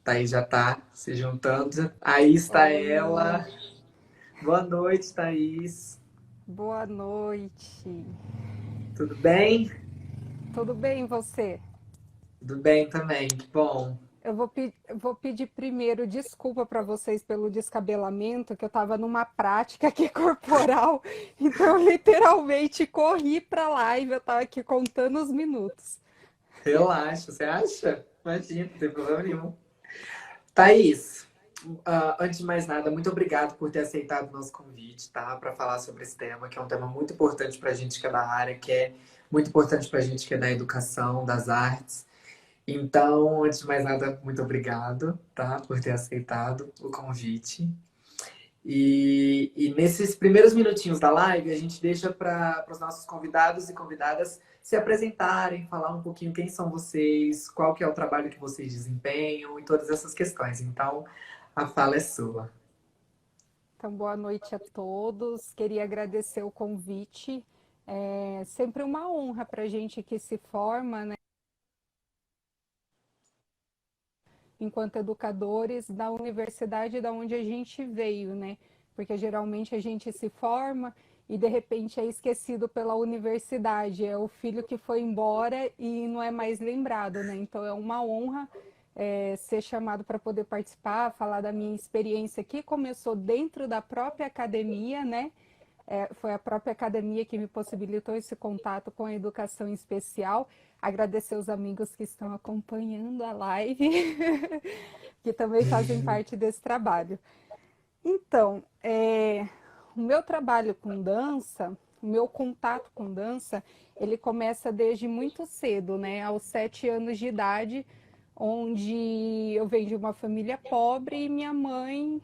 Thaís já tá se juntando. Aí está Oi, ela. Boa noite, Thaís. boa noite. Tudo bem? Tudo bem você? Tudo bem também, que bom. Eu vou pedir primeiro desculpa para vocês pelo descabelamento, que eu estava numa prática aqui corporal, então eu literalmente corri para a live, eu estava aqui contando os minutos. Relaxa, você acha? Imagina, não tem problema nenhum. Thaís, antes de mais nada, muito obrigado por ter aceitado o nosso convite, tá? Para falar sobre esse tema, que é um tema muito importante para a gente que é da área, que é muito importante para a gente que é da educação, das artes. Então, antes de mais nada, muito obrigado, tá? Por ter aceitado o convite. E nesses primeiros minutinhos da live, a gente deixa para os nossos convidados e convidadas se apresentarem, falar um pouquinho quem são vocês, qual que é o trabalho que vocês desempenham e todas essas questões. Então, a fala é sua. Então, boa noite a todos. Queria agradecer o convite. É sempre uma honra para a gente que se forma, né, enquanto educadores da universidade da onde a gente veio, né? Porque geralmente a gente se forma e de repente é esquecido pela universidade, é o filho que foi embora e não é mais lembrado, né? Então é uma honra ser chamado para poder participar, falar da minha experiência que começou dentro da própria academia, né? Foi a própria academia que me possibilitou esse contato com a educação especial. Agradecer os amigos que estão acompanhando a live, que também fazem parte desse trabalho. Então, o meu trabalho com dança, o meu contato com dança, ele começa desde muito cedo, né? Aos 7 anos de idade, onde eu venho de uma família pobre e minha mãe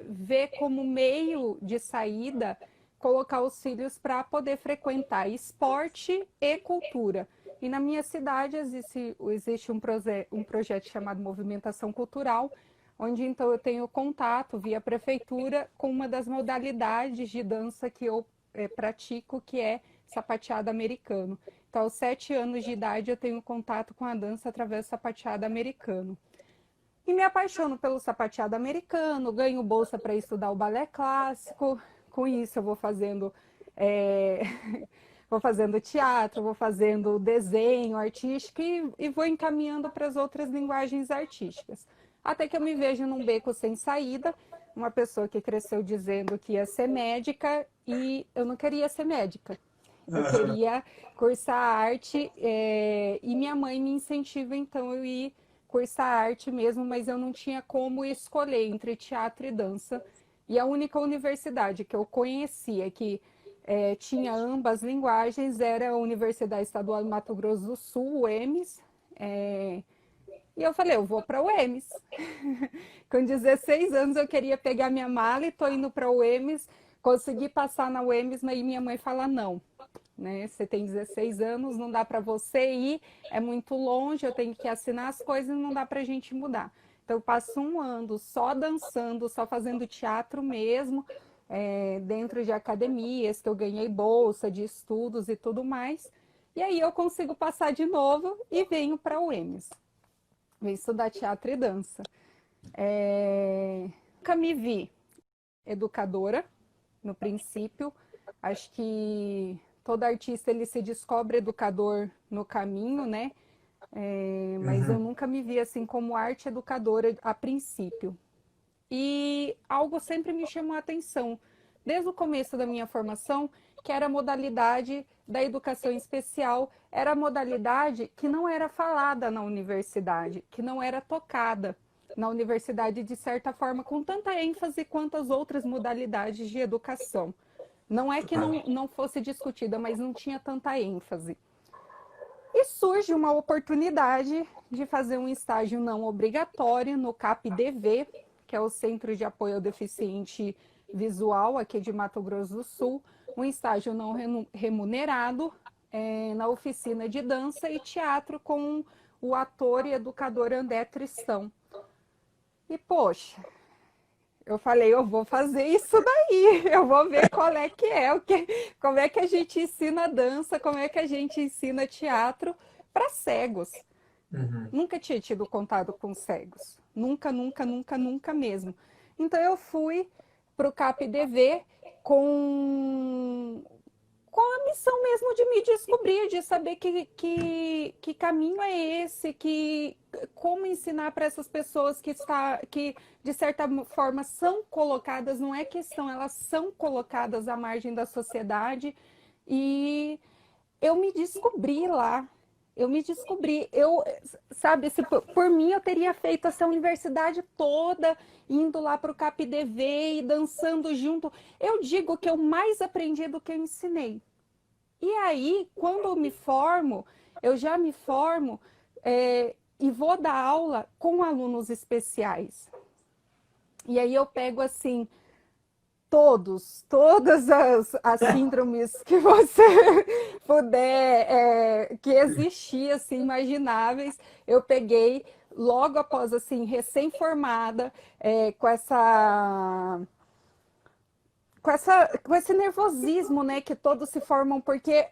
vê como meio de saída colocar os filhos para poder frequentar esporte e cultura. E na minha cidade existe um projeto chamado Movimentação Cultural, onde então eu tenho contato via prefeitura com uma das modalidades de dança que eu pratico, que é sapateado americano. Então, aos 7 anos de idade, eu tenho contato com a dança através do sapateado americano. E me apaixono pelo sapateado americano, ganho bolsa para estudar o balé clássico. Com isso, eu vou fazendo, é, vou fazendo teatro, vou fazendo desenho artístico e vou encaminhando para as outras linguagens artísticas. Até que eu me vejo num beco sem saída, uma pessoa que cresceu dizendo que ia ser médica e eu não queria ser médica. Eu queria cursar arte e minha mãe me incentiva, então eu ir cursar arte mesmo, mas eu não tinha como escolher entre teatro e dança. E a única universidade que eu conhecia que tinha ambas linguagens era a Universidade Estadual de Mato Grosso do Sul, o EMES. E eu falei, eu vou para o EMES. Com 16 anos eu queria pegar minha mala e estou indo para o EMES, consegui passar na UEMES, mas minha mãe fala não, né? Você tem 16 anos, não dá para você ir, é muito longe, eu tenho que assinar as coisas e não dá para a gente mudar. Então eu passo um ano só dançando, só fazendo teatro mesmo, dentro de academias, que eu ganhei bolsa de estudos e tudo mais. E aí eu consigo passar de novo e venho para o EMES. Venho estudar teatro e dança. Nunca me vi educadora, no princípio. Acho que todo artista ele se descobre educador no caminho, né? Mas eu Uhum. nunca me vi assim como arte educadora a princípio. E algo sempre me chamou a atenção, desde o começo da minha formação, que era a modalidade da educação especial, era a modalidade que não era falada na universidade, que não era tocada na universidade de certa forma, com tanta ênfase quanto as outras modalidades de educação. Não é que não fosse discutida, mas não tinha tanta ênfase. E surge uma oportunidade de fazer um estágio não obrigatório no CAPDV, que é o Centro de Apoio ao Deficiente Visual aqui de Mato Grosso do Sul, um estágio não remunerado na oficina de dança e teatro com o ator e educador André Tristão. E, poxa, eu falei, eu vou fazer isso daí, eu vou ver qual é que é, como é que a gente ensina dança, como é que a gente ensina teatro para cegos. Uhum. Nunca tinha tido contato com cegos. Nunca, nunca, nunca, nunca mesmo. Então eu fui para o CAPDV com, com a missão mesmo de me descobrir, de saber que caminho é esse, como ensinar para essas pessoas que, de certa forma, são colocadas, não é questão, elas são colocadas à margem da sociedade. E eu me descobri lá. Eu me descobri, sabe, se por mim eu teria feito essa universidade toda, indo lá para o CAPDV e dançando junto. Eu digo que eu mais aprendi do que eu ensinei. E aí, quando eu me formo, eu já me formo e vou dar aula com alunos especiais. E aí eu pego assim, todas as síndromes que você puder, que existia, assim, imagináveis, eu peguei logo após, assim, recém-formada, com esse nervosismo, né, que todos se formam, porque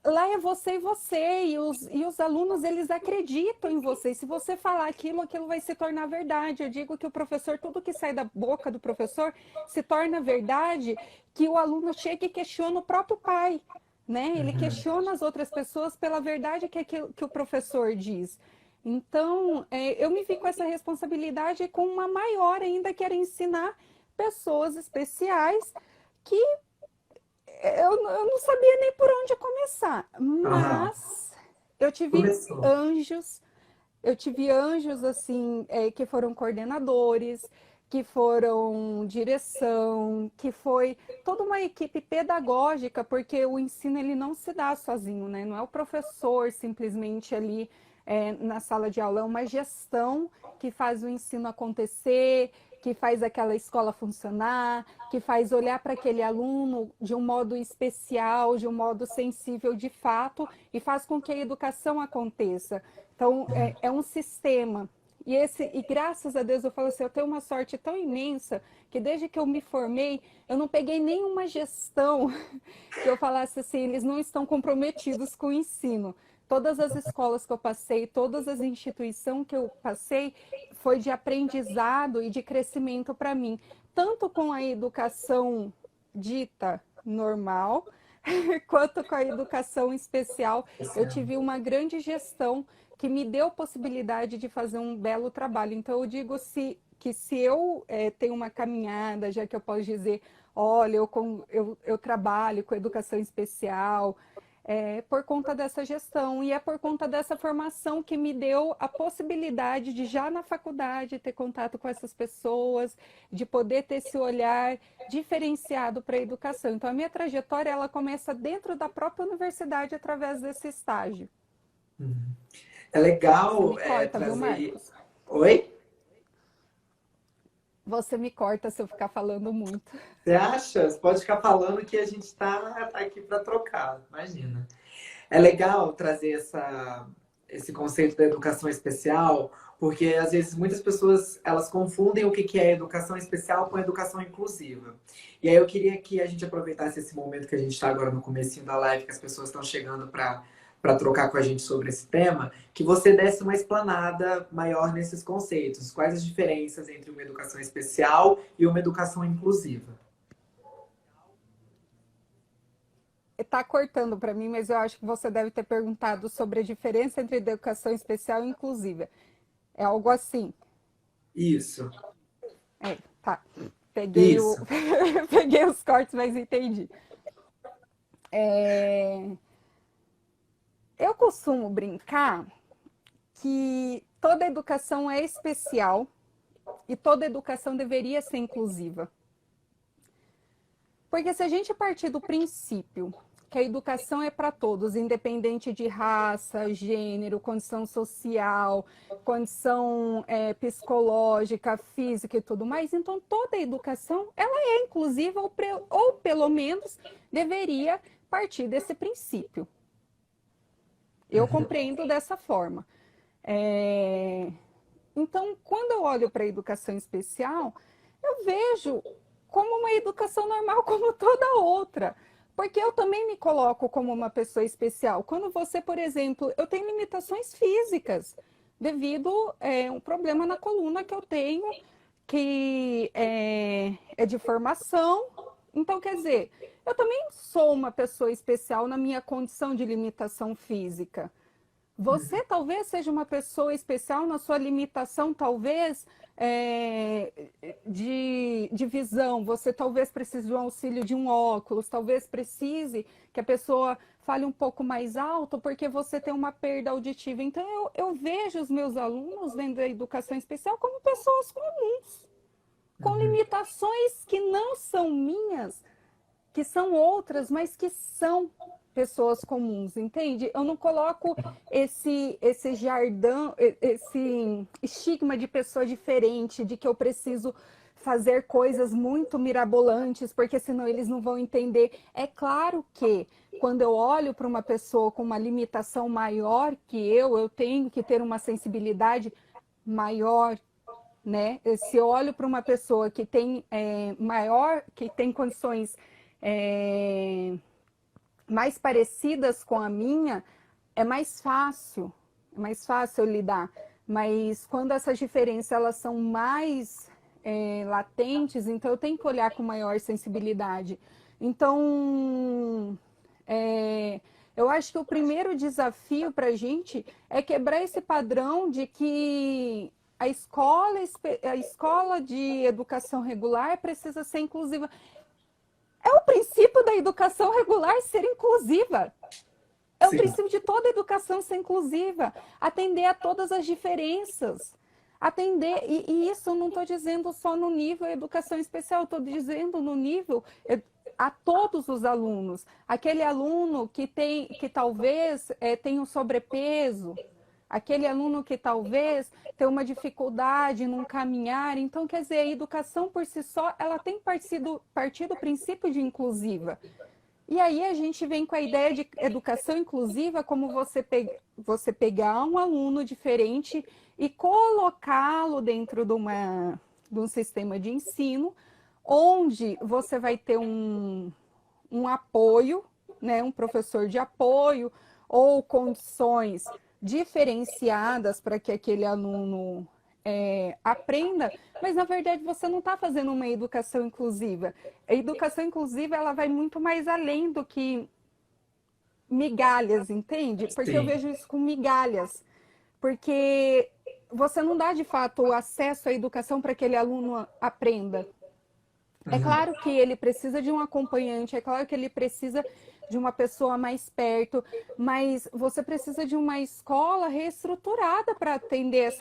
lá é você e você, e os alunos, eles acreditam em você. Se você falar aquilo vai se tornar verdade. Eu digo que o professor, tudo que sai da boca do professor se torna verdade, que o aluno chega e questiona o próprio pai, né? Ele Uhum. questiona as outras pessoas pela verdade que o professor diz. Então, eu me vi com essa responsabilidade e com uma maior ainda, que era ensinar pessoas especiais que eu não sabia nem por onde começar, Aham. mas eu tive Começou. anjos, eu tive anjos assim, que foram coordenadores, que foram direção, que foi toda uma equipe pedagógica, porque o ensino ele não se dá sozinho, né? Não é o professor simplesmente ali na sala de aula, é uma gestão que faz o ensino acontecer, que faz aquela escola funcionar, que faz olhar para aquele aluno de um modo especial, de um modo sensível de fato, e faz com que a educação aconteça. Então, é um sistema. E graças a Deus eu falo assim, eu tenho uma sorte tão imensa que desde que eu me formei, eu não peguei nenhuma gestão que eu falasse assim, eles não estão comprometidos com o ensino. Todas as escolas que eu passei, todas as instituições que eu passei, foi de aprendizado e de crescimento para mim. Tanto com a educação dita normal, quanto com a educação especial, Esse eu ano. tive uma grande gestão que me deu possibilidade de fazer um belo trabalho. Então, eu digo que se eu tenho uma caminhada, já que eu posso dizer, olha, eu trabalho com educação especial, por conta dessa gestão e é por conta dessa formação que me deu a possibilidade de já na faculdade ter contato com essas pessoas, de poder ter esse olhar diferenciado para a educação. Então a minha trajetória ela começa dentro da própria universidade através desse estágio. Uhum. É Você legal me corta, viu, trazer. Marcos? Oi? Você me corta se eu ficar falando muito. Você acha? Você pode ficar falando que a gente tá aqui para trocar, imagina. É legal trazer esse conceito da educação especial, porque às vezes muitas pessoas elas confundem o que é educação especial com educação inclusiva. E aí eu queria que a gente aproveitasse esse momento que a gente está agora no comecinho da live, que as pessoas estão chegando para trocar com a gente sobre esse tema, que você desse uma explanada maior nesses conceitos. Quais as diferenças entre uma educação especial e uma educação inclusiva? Está cortando para mim, mas eu acho que você deve ter perguntado sobre a diferença entre educação especial e inclusiva. É algo assim. Isso, Tá. Peguei, isso. peguei os cortes, mas entendi. Eu costumo brincar que toda educação é especial e toda educação deveria ser inclusiva. Porque se a gente partir do princípio que a educação é para todos, independente de raça, gênero, condição social, condição psicológica, física e tudo mais, então toda a educação ela é inclusiva ou pelo menos deveria partir desse princípio. Eu Uhum. compreendo dessa forma. Então, quando eu olho para a educação especial, eu vejo como uma educação normal, como toda outra. Porque eu também me coloco como uma pessoa especial. Quando você, por exemplo, eu tenho limitações físicas. devido a um problema na coluna que eu tenho, que é de formação. Então, quer dizer, eu também sou uma pessoa especial na minha condição de limitação física. Você talvez seja uma pessoa especial na sua limitação, talvez, de visão. Você talvez precise do auxílio de um óculos, talvez precise que a pessoa fale um pouco mais alto, porque você tem uma perda auditiva. Então, eu vejo os meus alunos dentro da educação especial como pessoas comuns, com Uhum. limitações que não são minhas, que são outras, mas que são pessoas comuns, entende? Eu não coloco esse jardim, esse estigma de pessoa diferente, de que eu preciso fazer coisas muito mirabolantes, porque senão eles não vão entender. É claro que quando eu olho para uma pessoa com uma limitação maior que eu tenho que ter uma sensibilidade maior, né? Se eu olho para uma pessoa que tem que tem condições é, mais parecidas com a minha, é mais fácil lidar. Mas quando essas diferenças elas são mais latentes, então eu tenho que olhar com maior sensibilidade. Então, eu acho que o primeiro desafio para a gente é quebrar esse padrão de que a escola de educação regular precisa ser inclusiva. É o princípio da educação regular ser inclusiva. É o Sim. princípio de toda educação ser inclusiva. Atender a todas as diferenças. Atender, e isso eu não estou dizendo só no nível educação especial, estou dizendo no nível a todos os alunos. Aquele aluno que talvez tenha um sobrepeso, aquele aluno que talvez tenha uma dificuldade num caminhar. Então, quer dizer, a educação por si só, ela tem partido do princípio de inclusiva. E aí a gente vem com a ideia de educação inclusiva como você pegar um aluno diferente e colocá-lo dentro de um sistema de ensino, onde você vai ter um apoio, né, um professor de apoio, ou condições diferenciadas para que aquele aluno aprenda, mas na verdade você não está fazendo uma educação inclusiva. A educação inclusiva ela vai muito mais além do que migalhas, entende? Porque eu Sim. vejo isso com migalhas, porque você não dá de fato o acesso à educação para que aquele aluno aprenda. É Uhum. claro que ele precisa de um acompanhante, é claro que ele precisa de uma pessoa mais perto, mas você precisa de uma escola reestruturada para atender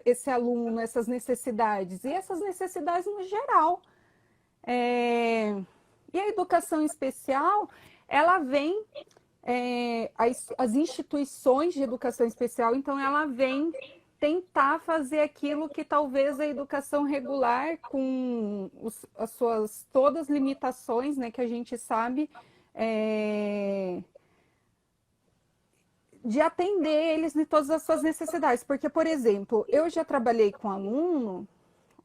esse aluno, essas necessidades, e essas necessidades no geral. E a educação especial, ela vem, as instituições de educação especial, então ela vem tentar fazer aquilo que talvez a educação regular, com as suas todas limitações, né, que a gente sabe, de atender eles de todas as suas necessidades. Porque, por exemplo, eu já trabalhei com aluno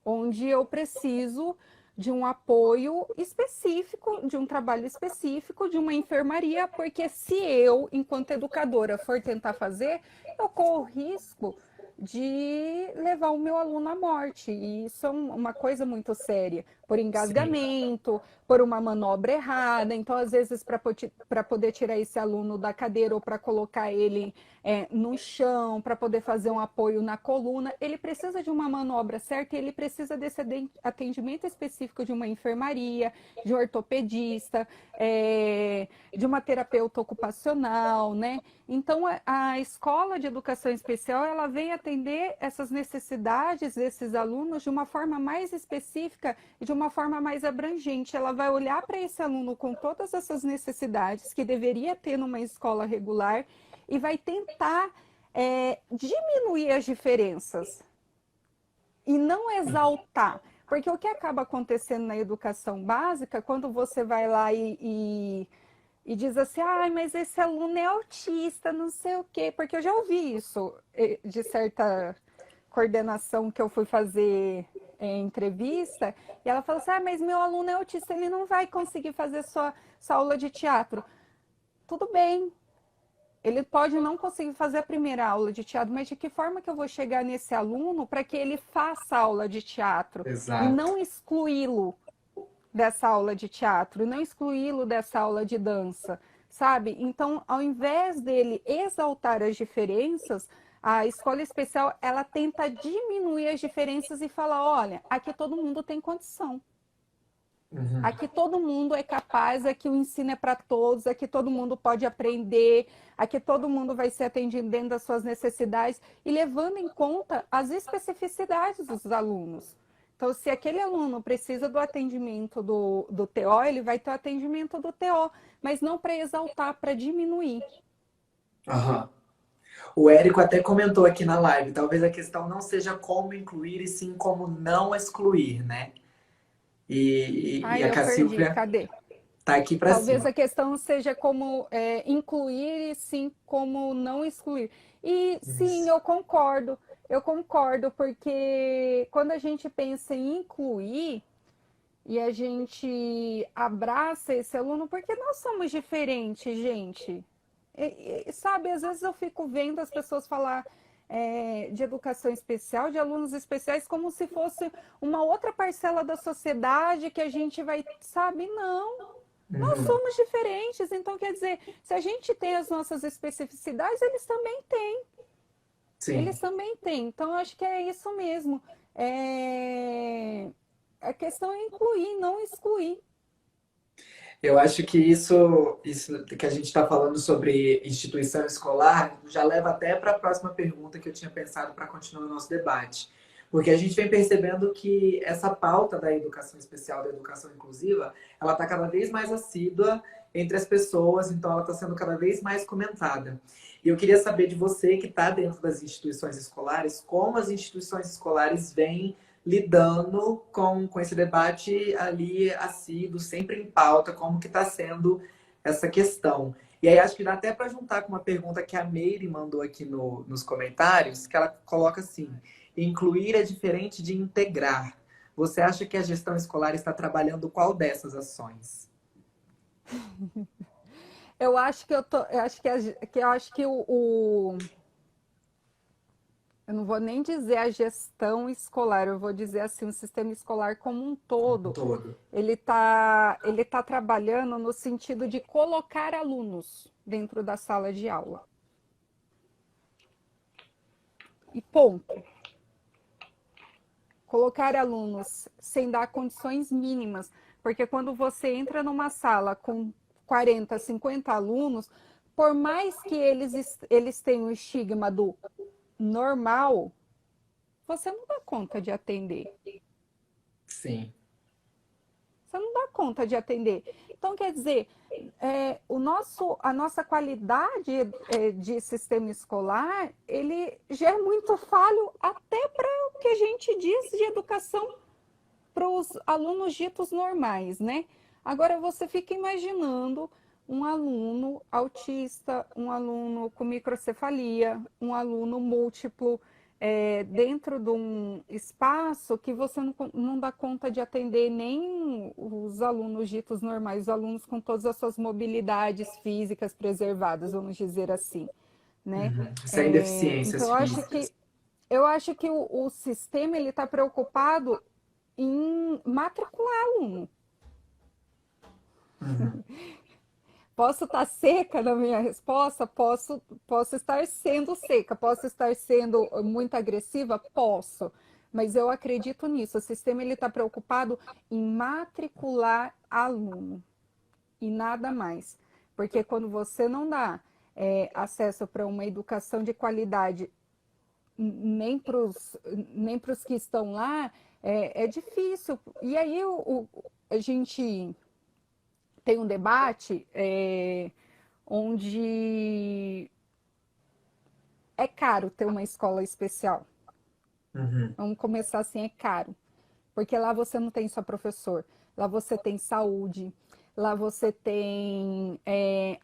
onde eu preciso de um apoio específico, de um trabalho específico, de uma enfermaria, porque se eu, enquanto educadora, for tentar fazer, eu corro o risco de levar o meu aluno à morte. E isso é uma coisa muito séria, por Sim. engasgamento, por uma manobra errada. Então, às vezes, para poder tirar esse aluno da cadeira ou para colocar ele no chão, para poder fazer um apoio na coluna, ele precisa de uma manobra certa e ele precisa desse atendimento específico de uma enfermaria, de um ortopedista, de uma terapeuta ocupacional, né? Então, a escola de educação especial, ela vem atender essas necessidades desses alunos de uma forma mais específica e de uma forma mais abrangente. Ela vai olhar para esse aluno com todas essas necessidades que deveria ter numa escola regular e vai tentar diminuir as diferenças e não exaltar. Porque o que acaba acontecendo na educação básica, quando você vai lá e diz assim, ah, mas esse aluno é autista, não sei o quê, porque eu já ouvi isso de certa coordenação que eu fui fazer entrevista, e ela falou assim, ah, mas meu aluno é autista, ele não vai conseguir fazer sua aula de teatro. Tudo bem, Ele pode não conseguir fazer a primeira aula de teatro, mas de que forma que eu vou chegar nesse aluno para que ele faça aula de teatro e Exato. não excluí-lo dessa aula de teatro, não excluí-lo dessa aula de dança, sabe? Então, ao invés dele exaltar as diferenças, a escola especial, ela tenta diminuir as diferenças e falar, olha, aqui todo mundo tem condição. Uhum. Aqui todo mundo é capaz, aqui o ensino é para todos, aqui todo mundo pode aprender, aqui todo mundo vai ser atendido dentro das suas necessidades e levando em conta as especificidades dos alunos. Então, se aquele aluno precisa do atendimento do TO, ele vai ter o atendimento do TO, mas não para exaltar, para diminuir. Aham. O Érico até comentou aqui na live, talvez a questão não seja como incluir, e sim como não excluir, né? E Ai, a eu perdi, Cacilvia cadê? tá aqui para Talvez cima. a questão seja como incluir e sim como não excluir. E sim, Isso. eu concordo, porque quando a gente pensa em incluir e a gente abraça esse aluno, porque nós somos diferentes, gente. Sabe, às vezes eu fico vendo as pessoas falar de educação especial, de alunos especiais, como se fosse uma outra parcela da sociedade que a gente vai, sabe, não. Nós Uhum. somos diferentes, então quer dizer, se a gente tem as nossas especificidades, eles também têm. Sim. Eles também têm. Então, eu acho que é isso mesmo. A questão é incluir, não excluir. Eu acho que isso que a gente está falando sobre instituição escolar já leva até para a próxima pergunta que eu tinha pensado para continuar o nosso debate. Porque a gente vem percebendo que essa pauta da educação especial, da educação inclusiva, ela está cada vez mais assídua entre as pessoas, então ela está sendo cada vez mais comentada. E eu queria saber de você que está dentro das instituições escolares, como as instituições escolares vêm lidando com esse debate ali assíduo, sempre em pauta, como que está sendo essa questão. E aí acho que dá até para juntar com uma pergunta que a Meire mandou aqui nos comentários, que ela coloca assim: incluir é diferente de integrar. Você acha que a gestão escolar está trabalhando qual dessas ações? Eu acho que eu acho eu acho que eu não vou nem dizer a gestão escolar, eu vou dizer assim, o sistema escolar como um Um todo, todo. ele tá trabalhando no sentido de colocar alunos dentro da sala de aula. E ponto. Colocar alunos sem dar condições mínimas, porque quando você entra numa sala com 40, 50 alunos, por mais que eles tenham o estigma do normal, você não dá conta de atender. Sim. Você não dá conta de atender. Então, quer dizer, a nossa qualidade de sistema escolar, ele já é muito falho até para o que a gente diz de educação para os alunos ditos normais, né? Agora, você fica imaginando um aluno autista, um aluno com microcefalia, um aluno múltiplo, dentro de um espaço que você não dá conta de atender nem os alunos ditos normais, os alunos com todas as suas mobilidades físicas preservadas, vamos dizer assim, né? Uhum. Sem deficiências Então, físicas. eu acho que o sistema ele está preocupado em matricular aluno. Uhum. Posso estar seca na minha resposta? Posso estar sendo seca. Posso estar sendo muito agressiva? Posso. Mas eu acredito nisso. O sistema ele está preocupado em matricular aluno e nada mais. Porque quando você não dá acesso para uma educação de qualidade nem para os que estão lá, é difícil. E aí a gente tem um debate onde é caro ter uma escola especial. Uhum. Vamos começar assim, é caro. Porque lá você não tem só professor, lá você tem saúde, lá você tem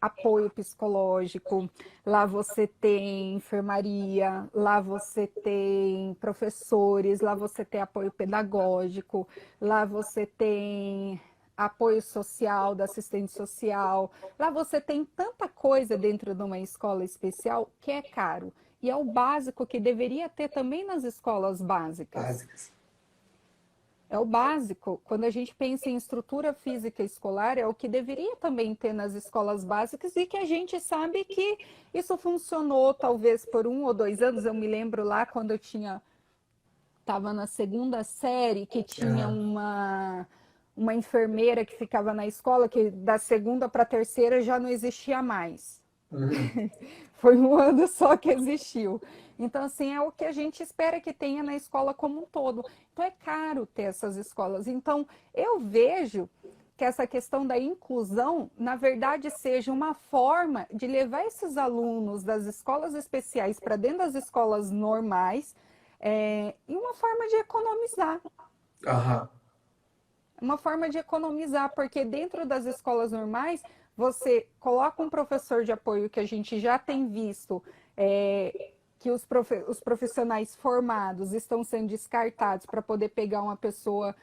apoio psicológico, lá você tem enfermaria, lá você tem professores, lá você tem apoio pedagógico, lá você tem apoio social, da assistente social. Lá você tem tanta coisa dentro de uma escola especial que é caro. E é o básico que deveria ter também nas escolas básicas. É o básico. Quando a gente pensa em estrutura física escolar, é o que deveria também ter nas escolas básicas e que a gente sabe que isso funcionou talvez por 1 ou 2 anos. Eu me lembro lá quando eu estava na segunda série, que tinha uma enfermeira que ficava na escola, que da segunda para a terceira já não existia mais. Foi 1 ano só que existiu. Então, assim, é o que a gente espera que tenha na escola como um todo. Então, é caro ter essas escolas. Então, eu vejo que essa questão da inclusão, na verdade, seja uma forma de levar esses alunos das escolas especiais para dentro das escolas normais, e uma forma de economizar. Uma forma de economizar, porque dentro das escolas normais, você coloca um professor de apoio que a gente já tem visto, que os profissionais formados estão sendo descartados para poder pegar uma pessoa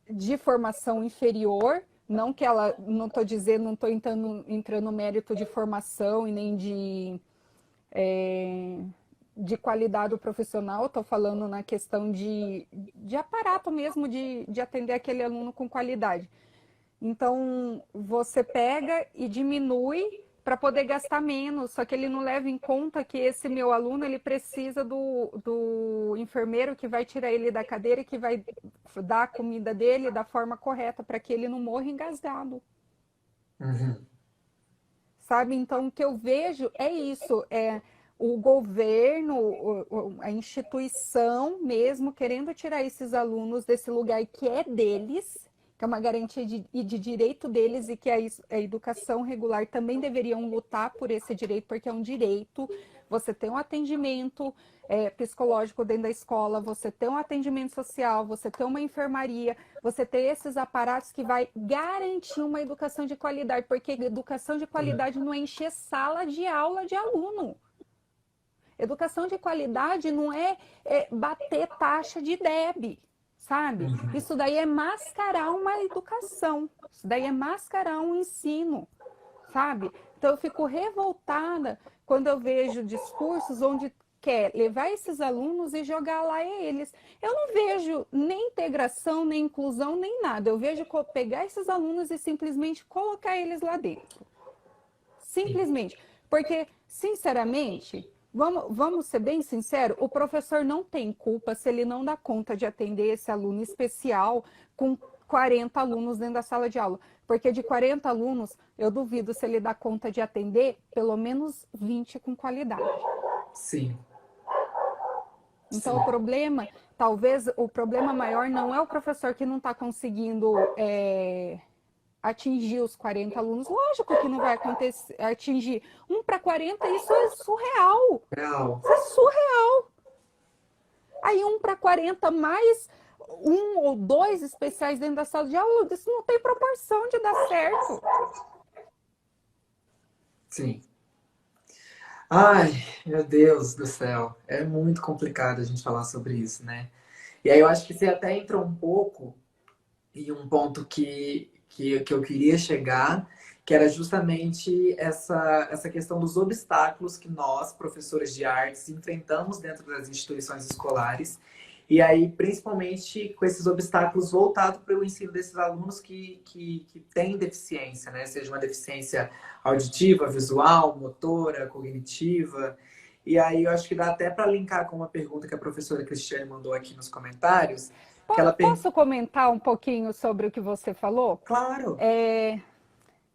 de formação inferior, não que ela, não estou dizendo, não estou entrando no mérito de formação e nem de qualidade do profissional, estou falando na questão de aparato mesmo, de atender aquele aluno com qualidade. Então, você pega e diminui para poder gastar menos, só que ele não leva em conta que esse meu aluno, ele precisa do enfermeiro que vai tirar ele da cadeira e que vai dar a comida dele da forma correta, para que ele não morra engasgado. Sabe? Então, o que eu vejo é isso, o governo, a instituição mesmo, querendo tirar esses alunos desse lugar que é deles, que é uma garantia de direito deles, e que a educação regular também deveriam lutar por esse direito, porque é um direito. Você tem um atendimento psicológico dentro da escola, você tem um atendimento social, você tem uma enfermaria, você tem esses aparatos que vai garantir uma educação de qualidade, porque educação de qualidade não é encher sala de aula de aluno. Educação de qualidade não é bater taxa de DEB, sabe? Isso daí é mascarar uma educação, isso daí é mascarar um ensino, sabe? Então eu fico revoltada quando eu vejo discursos onde quer levar esses alunos e jogar lá eles. Eu não vejo nem integração, nem inclusão, nem nada. Eu vejo pegar esses alunos e simplesmente colocar eles lá dentro. Simplesmente. Porque, sinceramente, vamos ser bem sinceros, o professor não tem culpa se ele não dá conta de atender esse aluno especial com 40 alunos dentro da sala de aula. Porque de 40 alunos, eu duvido se ele dá conta de atender pelo menos 20 com qualidade. Sim. Então, talvez o problema maior não é o professor que não está conseguindo atingir os 40 alunos. Lógico que não vai atingir 1 para 40, isso é surreal. Isso é surreal. Aí 1 para 40 mais 1 ou 2 especiais dentro da sala de aula, isso não tem proporção de dar certo. Sim. Ai, meu Deus do céu. É muito complicado a gente falar sobre isso, né? E aí eu acho que você até entrou um pouco em um ponto que eu queria chegar, que era justamente essa questão dos obstáculos que nós, professores de artes, enfrentamos dentro das instituições escolares. E aí, principalmente com esses obstáculos voltados para o ensino desses alunos que têm deficiência, né? Seja uma deficiência auditiva, visual, motora, cognitiva. E aí eu acho que dá até para linkar com uma pergunta que a professora Cristiane mandou aqui nos comentários. Posso comentar um pouquinho sobre o que você falou? Claro!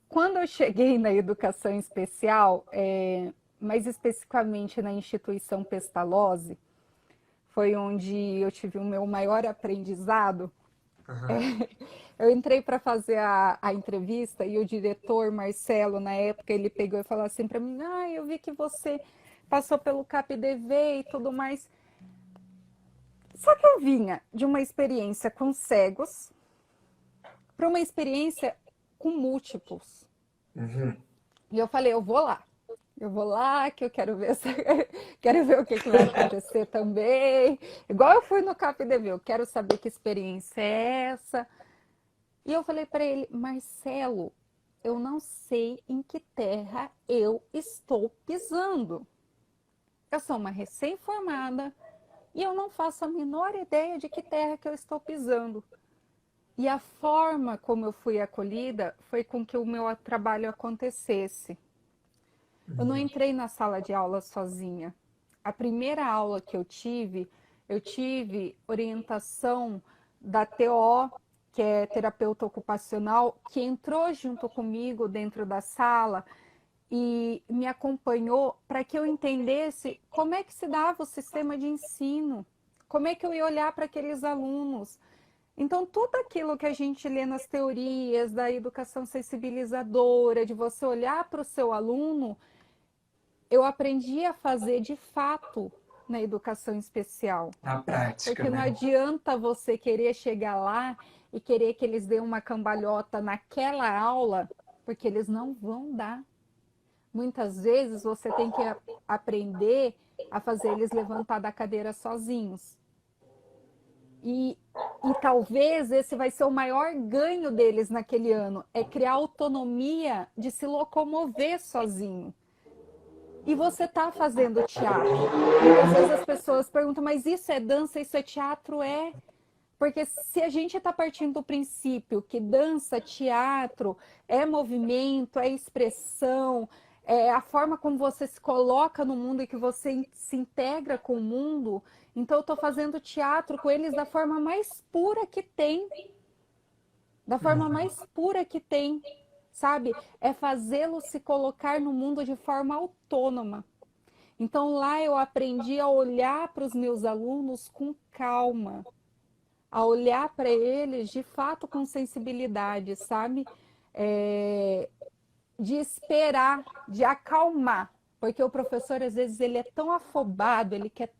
Quando eu cheguei na educação especial, mais especificamente na instituição Pestalozzi, foi onde eu tive o meu maior aprendizado. Eu entrei para fazer a entrevista e o diretor, Marcelo, na época, ele pegou e falou assim para mim: eu vi que você passou pelo CAPDV e tudo mais. Só que eu vinha de uma experiência com cegos para uma experiência com múltiplos. E eu falei, eu vou lá, que eu quero ver, quero ver o que vai acontecer também. Igual eu fui no CAPDV, eu quero saber que experiência é essa. E eu falei para ele, Marcelo, eu não sei em que terra eu estou pisando. Eu sou uma recém-formada e eu não faço a menor ideia de que terra que eu estou pisando. E a forma como eu fui acolhida foi com que o meu trabalho acontecesse. Eu não entrei na sala de aula sozinha. A primeira aula que eu tive orientação da TO, que é terapeuta ocupacional, que entrou junto comigo dentro da sala e me acompanhou para que eu entendesse como é que se dava o sistema de ensino, como é que eu ia olhar para aqueles alunos. Então, tudo aquilo que a gente lê nas teorias da educação sensibilizadora, de você olhar para o seu aluno, eu aprendi a fazer de fato na educação especial. Na prática, Porque não né? adianta você querer chegar lá e querer que eles dêem uma cambalhota naquela aula, porque eles não vão dar. Muitas vezes você tem que aprender a fazer eles levantar da cadeira sozinhos. E talvez esse vai ser o maior ganho deles naquele ano, é criar autonomia de se locomover sozinho. E você está fazendo teatro. Muitas vezes as pessoas perguntam, mas isso é dança, isso é teatro? É. Porque se a gente está partindo do princípio que dança, teatro, é movimento, é expressão, é a forma como você se coloca no mundo e que você se integra com o mundo, então eu estou fazendo teatro com eles da forma mais pura que tem. Da forma mais pura que tem, sabe? É fazê-lo se colocar no mundo de forma autônoma. Então lá eu aprendi a olhar para os meus alunos com calma, a olhar para eles de fato com sensibilidade, sabe? De esperar, de acalmar, porque o professor às vezes ele é tão afobado, ele quer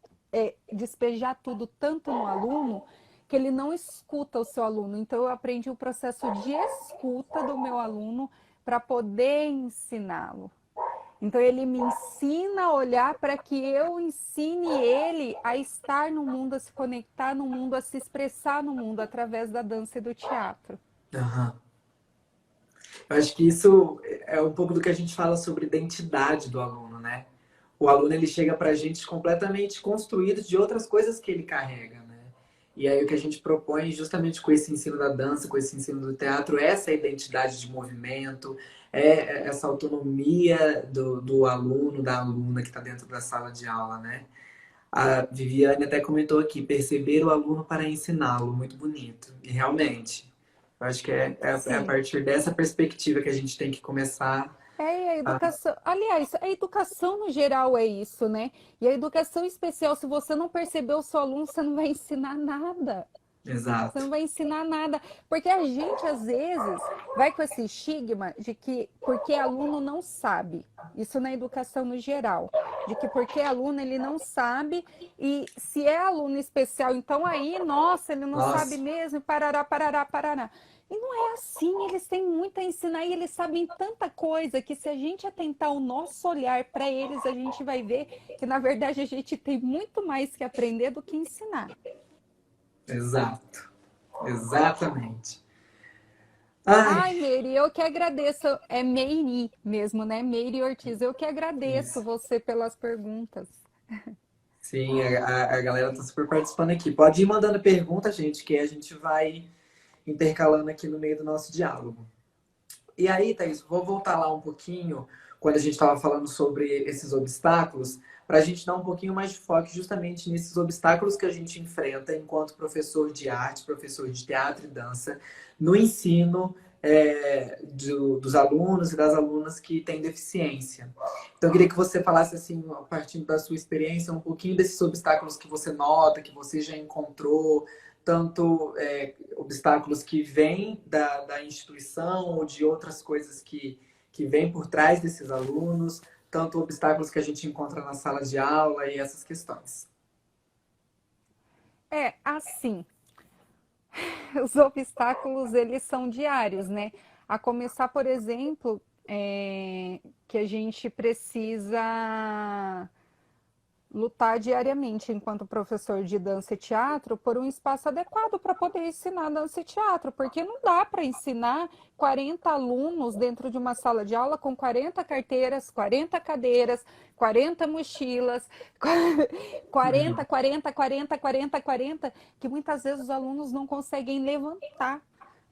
despejar tudo tanto no aluno que ele não escuta o seu aluno. Então eu aprendi o processo de escuta do meu aluno para poder ensiná-lo. Então ele me ensina a olhar para que eu ensine ele a estar no mundo, a se conectar no mundo, a se expressar no mundo através da dança e do teatro. Aham. Eu acho que isso é um pouco do que a gente fala sobre identidade do aluno, né? O aluno ele chega para a gente completamente construído de outras coisas que ele carrega, né? E aí o que a gente propõe justamente com esse ensino da dança, com esse ensino do teatro, é essa identidade de movimento, é essa autonomia do aluno, da aluna que está dentro da sala de aula, né? A Viviane até comentou aqui, perceber o aluno para ensiná-lo, muito bonito. E realmente, eu acho que é a Sim. partir dessa perspectiva que a gente tem que começar É, e a a... educação, aliás, a educação no geral é isso, né? E a educação especial, se você não perceber o seu aluno, você não vai ensinar nada. Você Exato. não vai ensinar nada. Porque a gente, às vezes, vai com esse estigma de que porque aluno não sabe. Isso na educação no geral. De que porque aluno ele não sabe e se é aluno especial, então aí, nossa, ele não sabe Nossa, mesmo, parará, parará, parará. E não é assim, eles têm muito a ensinar e eles sabem tanta coisa que se a gente atentar o nosso olhar para eles, a gente vai ver que na verdade a gente tem muito mais que aprender do que ensinar. exato. Exatamente. Ai, Ai, Meire, eu que agradeço. É Meire mesmo, né? Meire Ortiz. Eu que agradeço isso. você pelas perguntas. Sim, a galera tá super participando aqui. Pode ir mandando pergunta, gente, que a gente vai intercalando aqui no meio do nosso diálogo. E aí, Thaís, vou voltar lá um pouquinho, quando a gente estava falando sobre esses obstáculos, para a gente dar um pouquinho mais de foco justamente nesses obstáculos que a gente enfrenta enquanto professor de arte, professor de teatro e dança, no ensino dos alunos e das alunas que têm deficiência. Então, eu queria que você falasse, assim, a partir da sua experiência, um pouquinho desses obstáculos que você nota, que você já encontrou, tanto obstáculos que vêm da instituição ou de outras coisas que vêm por trás desses alunos, tanto obstáculos que a gente encontra na sala de aula e essas questões. É, assim, os obstáculos, eles são diários, né? A começar, por exemplo, que a gente precisa lutar diariamente, enquanto professor de dança e teatro, por um espaço adequado para poder ensinar dança e teatro, porque não dá para ensinar 40 alunos dentro de uma sala de aula com 40 carteiras, 40 cadeiras, 40 mochilas, 40, 40, 40, 40, 40, que muitas vezes os alunos não conseguem levantar.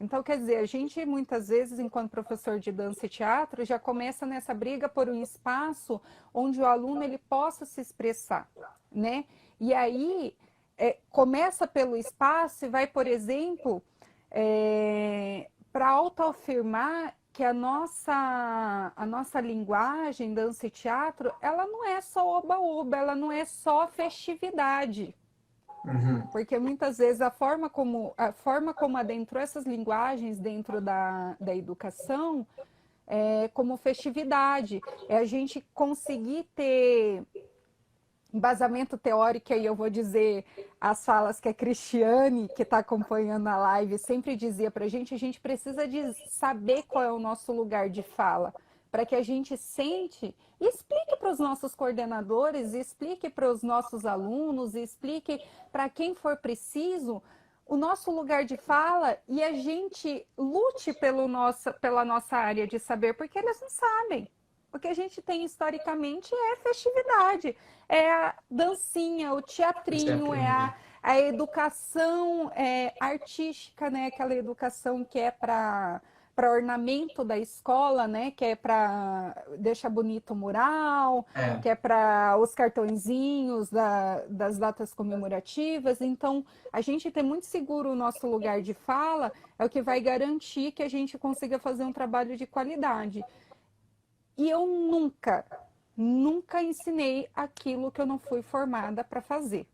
Então, quer dizer, a gente muitas vezes, enquanto professor de dança e teatro, já começa nessa briga por um espaço onde o aluno ele possa se expressar, né? E aí, começa pelo espaço e vai, por exemplo, para autoafirmar que a nossa linguagem, dança e teatro, ela não é só oba-oba, ela não é só festividade. Porque muitas vezes a forma como adentrou essas linguagens dentro da educação é como festividade. É a gente conseguir ter embasamento teórico, e eu vou dizer as falas que a Cristiane, que está acompanhando a live, sempre dizia para a gente precisa de saber qual é o nosso lugar de fala, para que a gente sente e explique para os nossos coordenadores, explique para os nossos alunos, explique para quem for preciso o nosso lugar de fala e a gente lute pela nossa área de saber, porque eles não sabem. O que a gente tem historicamente é festividade, é a dancinha, o teatrinho, a educação artística, né? Aquela educação que é para ornamento da escola, né? Que é para deixar bonito o mural, que é para os cartõezinhos das datas comemorativas. Então, a gente ter muito seguro o nosso lugar de fala é o que vai garantir que a gente consiga fazer um trabalho de qualidade. E eu nunca ensinei aquilo que eu não fui formada para fazer.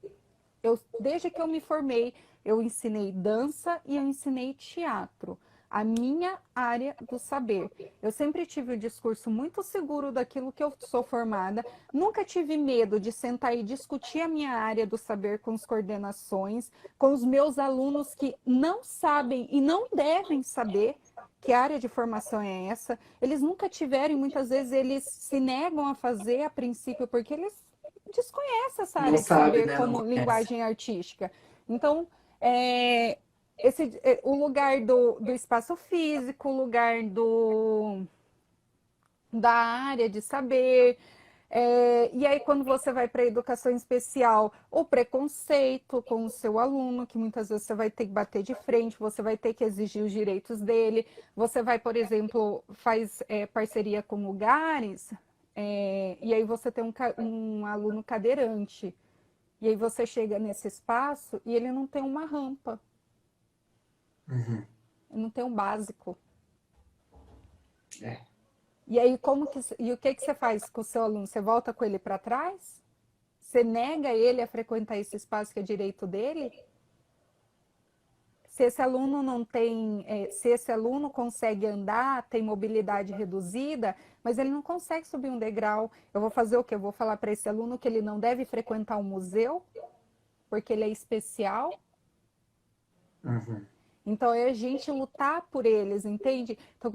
Desde que eu me formei, eu ensinei dança e eu ensinei teatro. A minha área do saber. Eu sempre tive o discurso muito seguro daquilo que eu sou formada. Nunca tive medo de sentar e discutir a minha área do saber com as coordenações, com os meus alunos que não sabem e não devem saber que área de formação é essa. Eles nunca tiveram e muitas vezes eles se negam a fazer a princípio porque eles desconhecem essa área Não de sabe, saber né? Não como conhece. linguagem artística. Então, o lugar do espaço físico, o lugar da área de saber. E aí, quando você vai para a educação especial, o preconceito com o seu aluno, que muitas vezes você vai ter que bater de frente, você vai ter que exigir os direitos dele. Você vai, por exemplo, faz parceria com lugares, e aí você tem um aluno cadeirante. E aí você chega nesse espaço e ele não tem uma rampa, ele não tem um básico. É. E aí, e o que você faz com o seu aluno? Você volta com ele para trás? Você nega ele a frequentar esse espaço que é direito dele? Se esse aluno não tem, se esse aluno consegue andar, tem mobilidade reduzida, mas ele não consegue subir um degrau, eu vou fazer o quê? Eu vou falar para esse aluno que ele não deve frequentar um museu, porque ele é especial? Então, é a gente lutar por eles, entende? Então,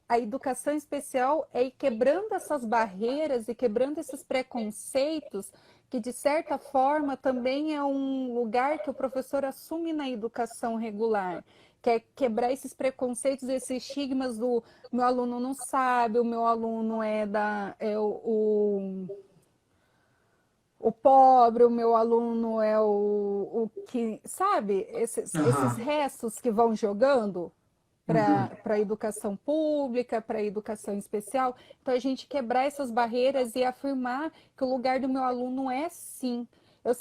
a educação especial é ir quebrando essas barreiras e quebrando esses preconceitos, que de certa forma também é um lugar que o professor assume na educação regular, que é quebrar esses preconceitos, esses estigmas do meu aluno não sabe, o meu aluno o pobre, o meu aluno é o que, sabe, esses restos que vão jogando para a educação pública, para a educação especial. Então, a gente quebrar essas barreiras e afirmar que o lugar do meu aluno é sim. Eu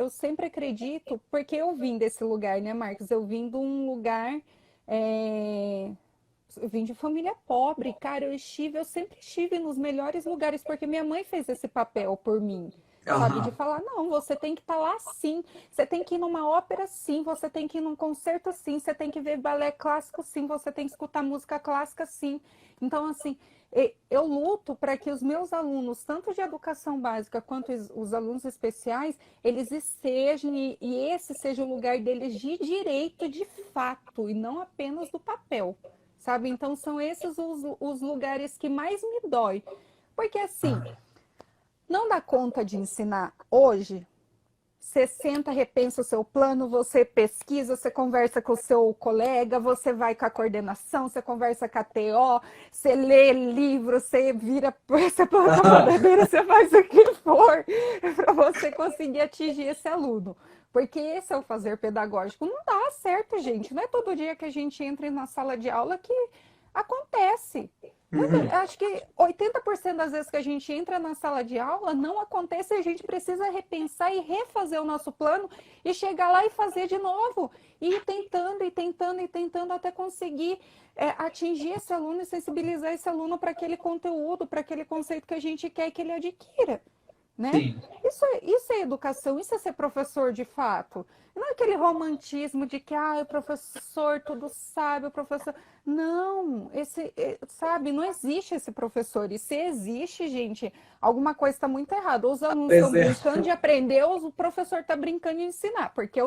sempre acredito, porque eu vim desse lugar, né, Marcos? Eu vim de um lugar. Eu vim de família pobre, cara. Eu sempre estive nos melhores lugares, porque minha mãe fez esse papel por mim. Sabe, de falar, não, você tem que estar lá sim, você tem que ir numa ópera sim, você tem que ir num concerto sim, você tem que ver balé clássico sim, você tem que escutar música clássica sim. Então, assim, eu luto para que os meus alunos, tanto de educação básica quanto os alunos especiais, eles estejam, e esse seja o lugar deles de direito de fato, e não apenas do papel, sabe? Então, são esses os lugares que mais me dói. Porque, assim, Não dá conta de ensinar hoje? Você senta, repensa o seu plano, você pesquisa, você conversa com o seu colega, você vai com a coordenação, você conversa com a TO, você lê livro, você vira, você planta bananeira, você faz o que for para você conseguir atingir esse aluno. Porque esse é o fazer pedagógico. Não dá certo, gente. Não é todo dia que a gente entra na sala de aula que acontece. Uhum. Acho que 80% das vezes que a gente entra na sala de aula não acontece e a gente precisa repensar e refazer o nosso plano e chegar lá e fazer de novo. E ir tentando, e tentando, e tentando até conseguir atingir esse aluno e sensibilizar esse aluno para aquele conteúdo, para aquele conceito que a gente quer que ele adquira. Né? Sim. Isso é educação, isso é ser professor de fato. Não é aquele romantismo de que o professor tudo sabe, o professor. Não, sabe, não existe esse professor. E se existe, gente, alguma coisa está muito errada. Ou os alunos estão Pois é. brincando de aprender, ou o professor está brincando de ensinar, porque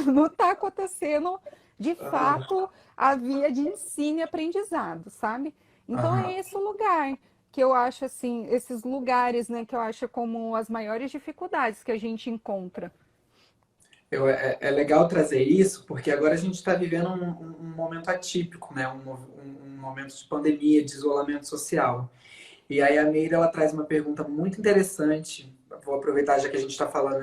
não está acontecendo de Aham. fato a via de ensino e aprendizado, sabe? Então é Aham. esse o lugar que eu acho assim, esses lugares, né, que eu acho como as maiores dificuldades que a gente encontra. É legal trazer isso, porque agora a gente está vivendo um momento atípico, né? Um momento de pandemia, de isolamento social. E aí a Meira, ela traz uma pergunta muito interessante. Vou aproveitar já que a gente está falando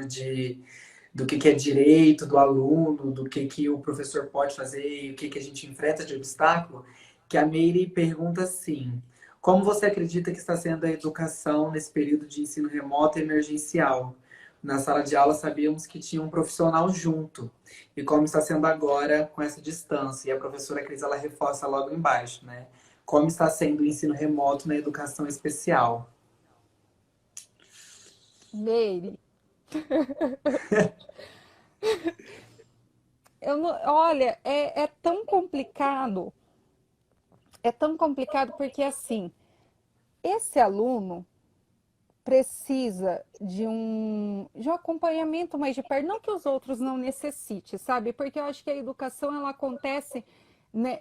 do que é direito do aluno, do que o professor pode fazer e o que a gente enfrenta de obstáculo, que a Meire pergunta assim: como você acredita que está sendo a educação nesse período de ensino remoto e emergencial? Na sala de aula sabíamos que tinha um profissional junto. E como está sendo agora com essa distância? E a professora Cris, ela reforça logo embaixo, né? Como está sendo o ensino remoto na educação especial? Meire, olha, é tão complicado porque assim, esse aluno precisa de um acompanhamento mais de perto, não que os outros não necessitem, sabe? Porque eu acho que a educação ela acontece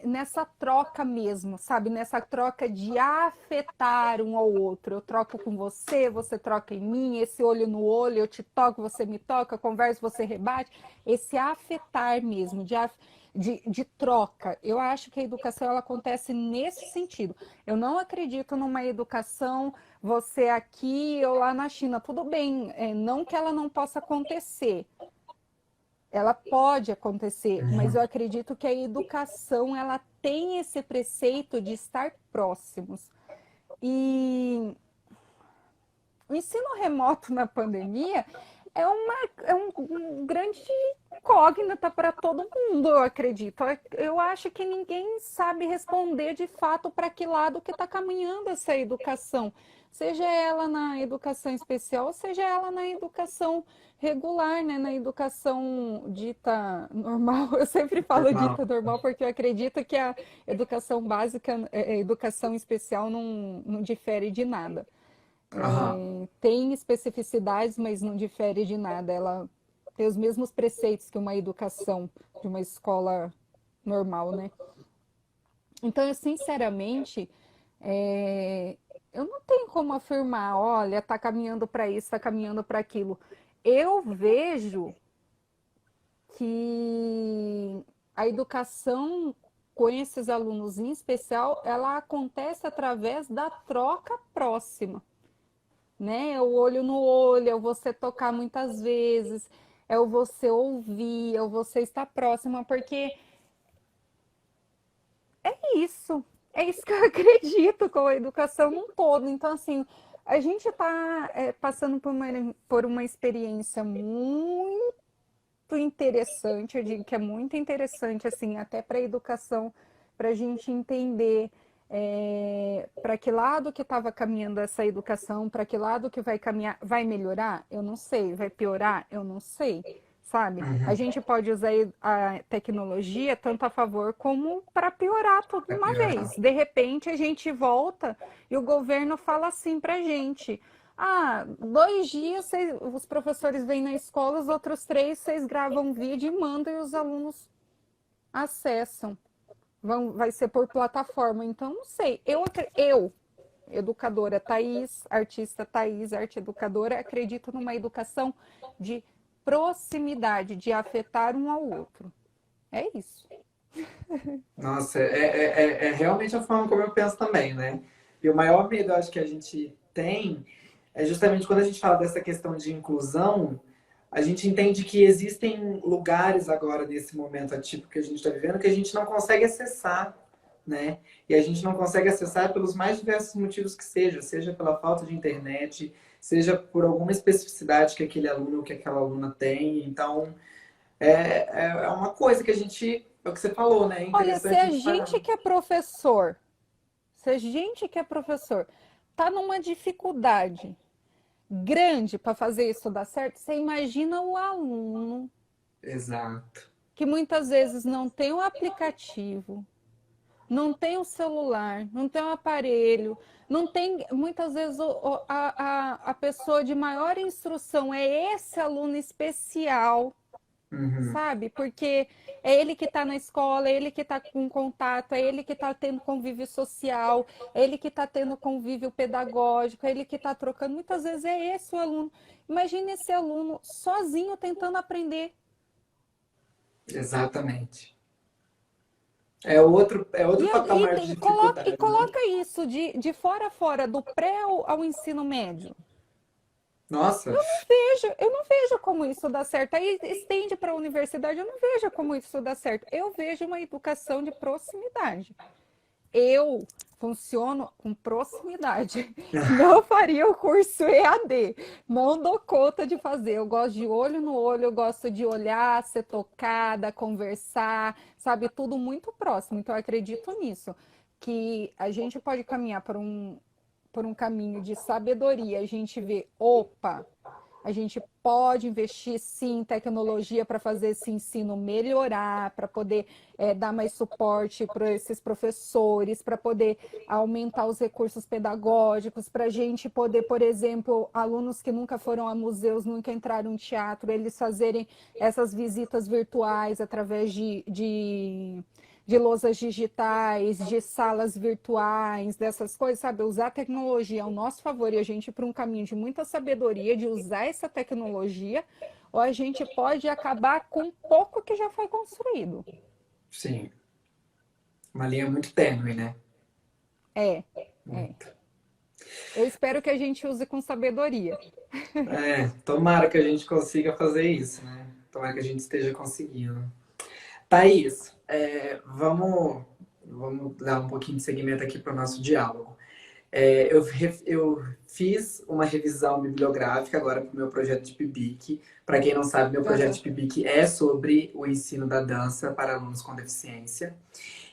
nessa troca mesmo, sabe? Nessa troca de afetar um ao outro. Eu troco com você, você troca em mim, esse olho no olho, eu te toco, você me toca, conversa, você rebate. Esse afetar mesmo, de troca. Eu acho que a educação ela acontece nesse sentido. Eu não acredito numa educação você aqui ou lá na China. Tudo bem, não que ela não possa acontecer. Ela pode acontecer, mas eu acredito que a educação ela tem esse preceito de estar próximos. E o ensino remoto na pandemia é um grande incógnita para todo mundo, eu acredito. Eu acho que ninguém sabe responder de fato para que lado que está caminhando essa educação. Seja ela na educação especial, seja ela na educação regular, né? Na educação dita normal. Eu sempre falo Normal. dita normal porque eu acredito que a educação básica, a educação especial não difere de nada. Aham. Tem especificidades, mas não difere de nada. Ela tem os mesmos preceitos que uma educação de uma escola normal, né? Então, eu, sinceramente, é, eu não tenho como afirmar, olha, está caminhando para isso, está caminhando para aquilo. Eu vejo que a educação com esses alunos em especial, ela acontece através da troca próxima, né? É o olho no olho, é o você tocar muitas vezes, é o você ouvir, é o você estar próxima, porque é isso que eu acredito com a educação num todo. Então, assim, a gente está passando por uma experiência muito interessante, eu digo que é muito interessante, assim, até para a educação, para a gente entender para que lado que estava caminhando essa educação, para que lado que vai caminhar, vai melhorar? Eu não sei, vai piorar? Eu não sei, sabe? A Uhum. gente pode usar a tecnologia tanto a favor como para piorar tudo de Vai uma piorar. vez. De repente a gente volta e o governo fala assim para a gente: 2 dias os professores vêm na escola, os outros 3 vocês gravam vídeo e mandam e os alunos acessam. Vai ser por plataforma, então não sei. Eu educadora Thaís, artista Thaís, arte educadora, acredito numa educação de proximidade, de afetar um ao outro. É isso. Nossa, é realmente a forma como eu penso também, né? E o maior medo, eu acho, que a gente tem é justamente quando a gente fala dessa questão de inclusão, a gente entende que existem lugares agora, nesse momento atípico que a gente está vivendo, que a gente não consegue acessar, né? E a gente não consegue acessar pelos mais diversos motivos que seja pela falta de internet, seja por alguma especificidade que aquele aluno ou que aquela aluna tem. Então, é uma coisa que a gente, é o que você falou, né? É Olha, se interessante a a gente gente parar. que é professor, se a gente que é professor tá numa dificuldade grande para fazer isso dar certo, você imagina o aluno Exato. que muitas vezes não tem o aplicativo, não tem o celular, não tem o aparelho, não tem, muitas vezes a pessoa de maior instrução é esse aluno especial, Uhum. sabe? Porque é ele que está na escola, é ele que está com contato, é ele que está tendo convívio social, é ele que está tendo convívio pedagógico, é ele que está trocando. Muitas vezes é esse o aluno. Imagine esse aluno sozinho tentando aprender. Exatamente. É E, outro patamar de e dificuldade, né? coloca isso de fora a fora, do pré ao ensino médio. Nossa, Eu não vejo como isso dá certo. Aí estende para a universidade, eu não vejo como isso dá certo. Eu vejo uma educação de proximidade. Eu funciono com proximidade. Não faria o curso EAD. Não dou conta de fazer. Eu gosto de olho no olho, eu gosto de olhar, ser tocada, conversar, sabe? Tudo muito próximo. Então, eu acredito nisso. Que a gente pode caminhar por um caminho de sabedoria. A gente vê, opa, a gente pode investir sim em tecnologia para fazer esse ensino melhorar, para poder dar mais suporte para esses professores, para poder aumentar os recursos pedagógicos, para a gente poder, por exemplo, alunos que nunca foram a museus, nunca entraram em teatro, eles fazerem essas visitas virtuais através de lousas digitais, de salas virtuais, dessas coisas, sabe? Usar a tecnologia ao nosso favor e a gente ir para um caminho de muita sabedoria, de usar essa tecnologia, ou a gente pode acabar com pouco que já foi construído. sim. Uma linha muito tênue, né? É, é. Muito. Eu espero que a gente use com sabedoria. Tomara que a gente consiga fazer isso, né? Tomara que a gente esteja conseguindo. Thaís, vamos dar um pouquinho de segmento aqui para o nosso diálogo. Eu fiz uma revisão bibliográfica agora para o meu projeto de PIBIC. Para quem não sabe, meu projeto Uhum. de PIBIC é sobre o ensino da dança para alunos com deficiência.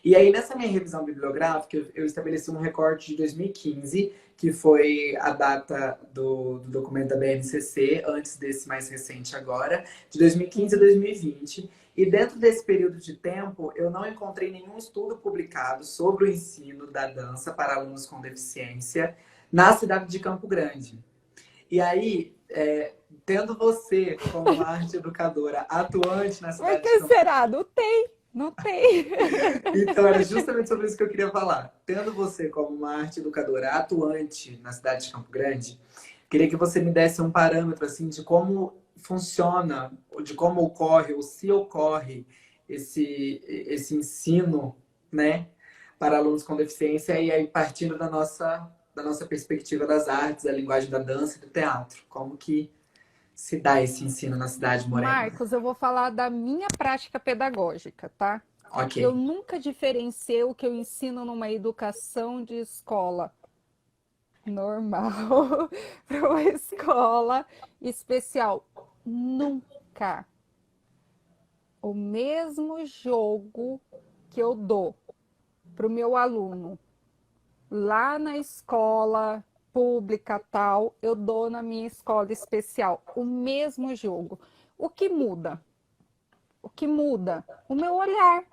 E aí, nessa minha revisão bibliográfica, eu estabeleci um recorte de 2015, que foi a data do documento da BNCC, antes desse mais recente agora, de 2015 a Uhum. 2020. E dentro desse período de tempo, eu não encontrei nenhum estudo publicado sobre o ensino da dança para alunos com deficiência na cidade de Campo Grande. E aí, tendo você como uma arte educadora atuante na Por cidade de que Campo. será? Não tem, não tem. Então, era justamente sobre isso que eu queria falar. Tendo você como uma arte educadora atuante na cidade de Campo Grande, queria que você me desse um parâmetro assim de como funciona, de como ocorre, ou se ocorre esse ensino, né, para alunos com deficiência, e aí partindo da nossa perspectiva das artes, da linguagem da dança e do teatro. Como que se dá esse ensino na cidade morena? Marcos, eu vou falar da minha prática pedagógica, tá? Ok. Eu nunca diferenciei o que eu ensino numa educação de escola normal para uma escola especial. Nunca. O mesmo jogo que eu dou para o meu aluno lá na escola pública tal, eu dou na minha escola especial. O mesmo jogo. O que muda? O que muda? O meu olhar.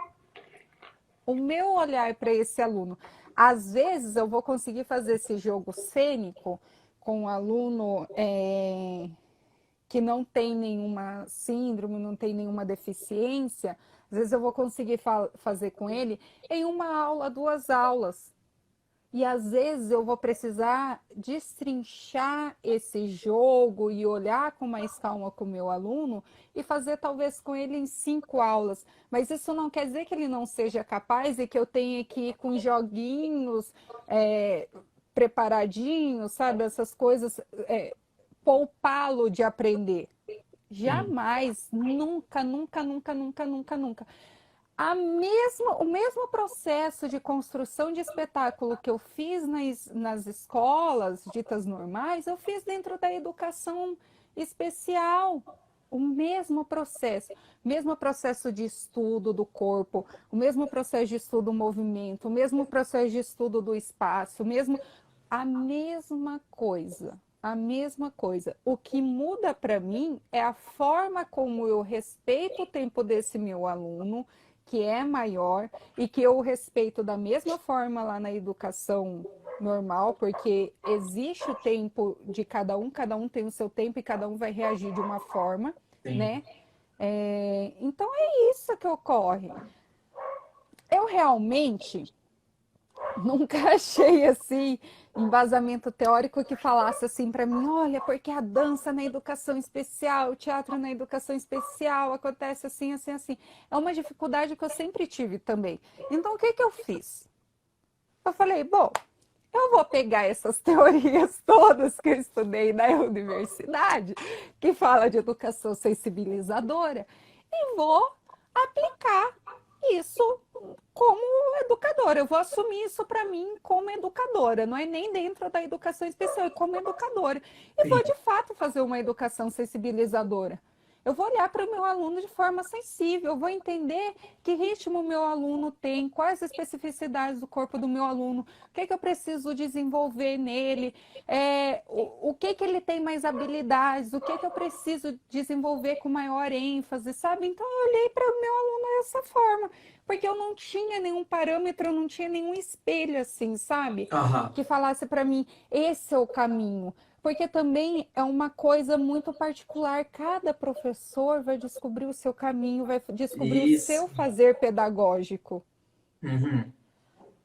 O meu olhar para esse aluno. Às vezes eu vou conseguir fazer esse jogo cênico com um aluno que não tem nenhuma síndrome, não tem nenhuma deficiência. Às vezes eu vou conseguir fazer com ele em uma aula, duas aulas. E às vezes eu vou precisar destrinchar esse jogo e olhar com mais calma com o meu aluno e fazer talvez com ele em 5 aulas. Mas isso não quer dizer que ele não seja capaz e que eu tenha que ir com joguinhos preparadinhos, sabe? Essas coisas, poupá-lo de aprender. Sim. Jamais, nunca, nunca, nunca, nunca, nunca, nunca. O mesmo processo de construção de espetáculo que eu fiz nas escolas ditas normais, eu fiz dentro da educação especial. O mesmo processo de estudo do corpo, o mesmo processo de estudo do movimento, o mesmo processo de estudo do espaço, a mesma coisa. A mesma coisa. O que muda para mim é a forma como eu respeito o tempo desse meu aluno, que é maior, e que eu respeito da mesma forma lá na educação normal, porque existe o tempo de cada um tem o seu tempo e cada um vai reagir de uma forma, Sim. né? Então é isso que ocorre. Eu realmente nunca achei assim embasamento teórico que falasse assim para mim, olha, porque a dança na educação especial, o teatro na educação especial acontece assim, assim, assim. É uma dificuldade que eu sempre tive também. Então o que que eu fiz? Eu falei, bom, eu vou pegar essas teorias todas que eu estudei na universidade, que fala de educação sensibilizadora, e vou aplicar isso como educadora. Eu vou assumir isso para mim como educadora, não é nem dentro da educação especial, é como educadora. E vou Sim. de fato fazer uma educação sensibilizadora. Eu vou olhar para o meu aluno de forma sensível, eu vou entender que ritmo o meu aluno tem, quais as especificidades do corpo do meu aluno, o que eu preciso desenvolver nele, o que ele tem mais habilidades, o que eu preciso desenvolver com maior ênfase, sabe? Então eu olhei para o meu aluno dessa forma, porque eu não tinha nenhum parâmetro, eu não tinha nenhum espelho assim, sabe? Aham. Que falasse para mim, esse é o caminho. Porque também é uma coisa muito particular. Cada professor vai descobrir o seu caminho, vai descobrir o Isso. seu fazer pedagógico. Uhum.